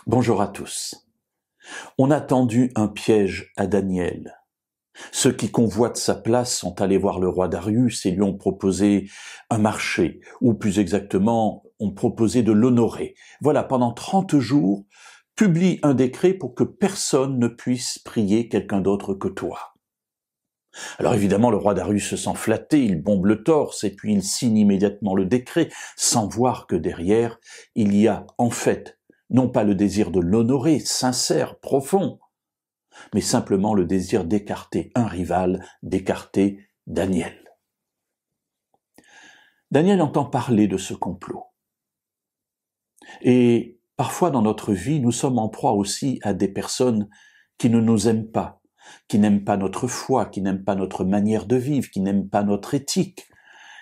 Bonjour à tous. On a tendu un piège à Daniel. Ceux qui convoitent sa place sont allés voir le roi Darius et lui ont proposé un marché, ou plus exactement, ont proposé de l'honorer. Voilà, pendant 30 jours, publie un décret pour que personne ne puisse prier quelqu'un d'autre que toi. Alors évidemment, le roi Darius se sent flatté, il bombe le torse et puis il signe immédiatement le décret, sans voir que derrière, il y a en fait non pas le désir de l'honorer, sincère, profond, mais simplement le désir d'écarter un rival, d'écarter Daniel. Daniel entend parler de ce complot. Et parfois dans notre vie, nous sommes en proie aussi à des personnes qui ne nous aiment pas, qui n'aiment pas notre foi, qui n'aiment pas notre manière de vivre, qui n'aiment pas notre éthique,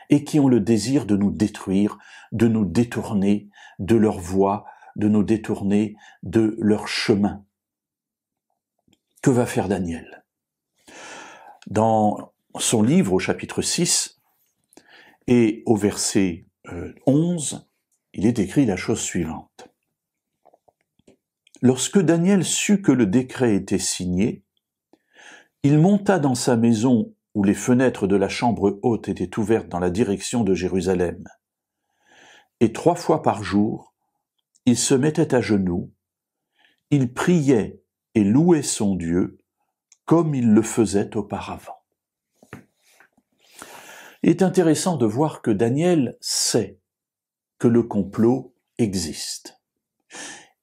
et qui ont le désir de nous détruire, de nous détourner de leur voie, de nous détourner de leur chemin. Que va faire Daniel? Dans son livre, au chapitre 6, et au verset 11, il est écrit la chose suivante. Lorsque Daniel sut que le décret était signé, il monta dans sa maison où les fenêtres de la chambre haute étaient ouvertes dans la direction de Jérusalem. Et 3 fois par jour, il se mettait à genoux, il priait et louait son Dieu comme il le faisait auparavant. Il est intéressant de voir que Daniel sait que le complot existe.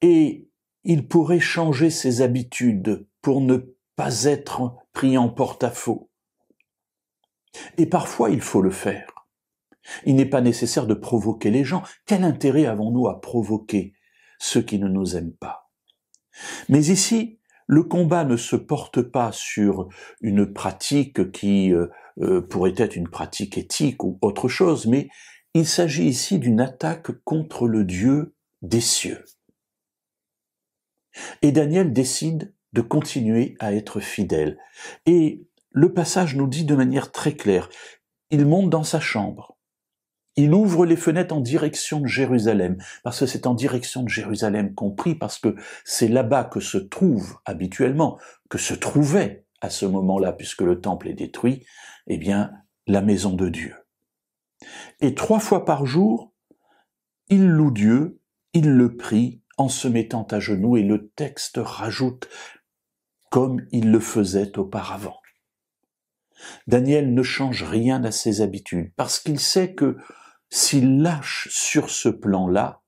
Et il pourrait changer ses habitudes pour ne pas être pris en porte-à-faux. Et parfois, il faut le faire. Il n'est pas nécessaire de provoquer les gens. Quel intérêt avons-nous à provoquer ceux qui ne nous aiment pas? Mais ici, le combat ne se porte pas sur une pratique qui pourrait être une pratique éthique ou autre chose, mais il s'agit ici d'une attaque contre le Dieu des cieux. Et Daniel décide de continuer à être fidèle. Et le passage nous dit de manière très claire, il monte dans sa chambre. Il ouvre les fenêtres en direction de Jérusalem, parce que c'est en direction de Jérusalem qu'on prie, parce que c'est là-bas que se trouve habituellement, que se trouvait à ce moment-là, puisque le temple est détruit, eh bien, la maison de Dieu. Et 3 fois par jour, il loue Dieu, il le prie en se mettant à genoux, et le texte rajoute comme il le faisait auparavant. Daniel ne change rien à ses habitudes, parce qu'il sait que s'il lâche sur ce plan-là,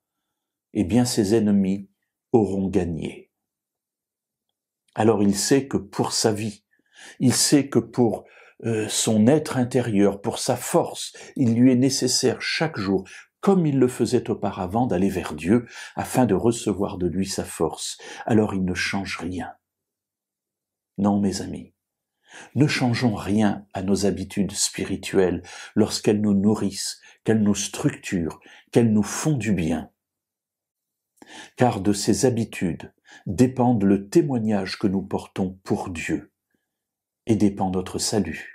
eh bien ses ennemis auront gagné. Alors il sait que pour sa vie, il sait que pour son être intérieur, pour sa force, il lui est nécessaire chaque jour, comme il le faisait auparavant, d'aller vers Dieu afin de recevoir de lui sa force. Alors il ne change rien. Non, mes amis. Ne changeons rien à nos habitudes spirituelles lorsqu'elles nous nourrissent, qu'elles nous structurent, qu'elles nous font du bien. Car de ces habitudes dépendent le témoignage que nous portons pour Dieu et dépend notre salut.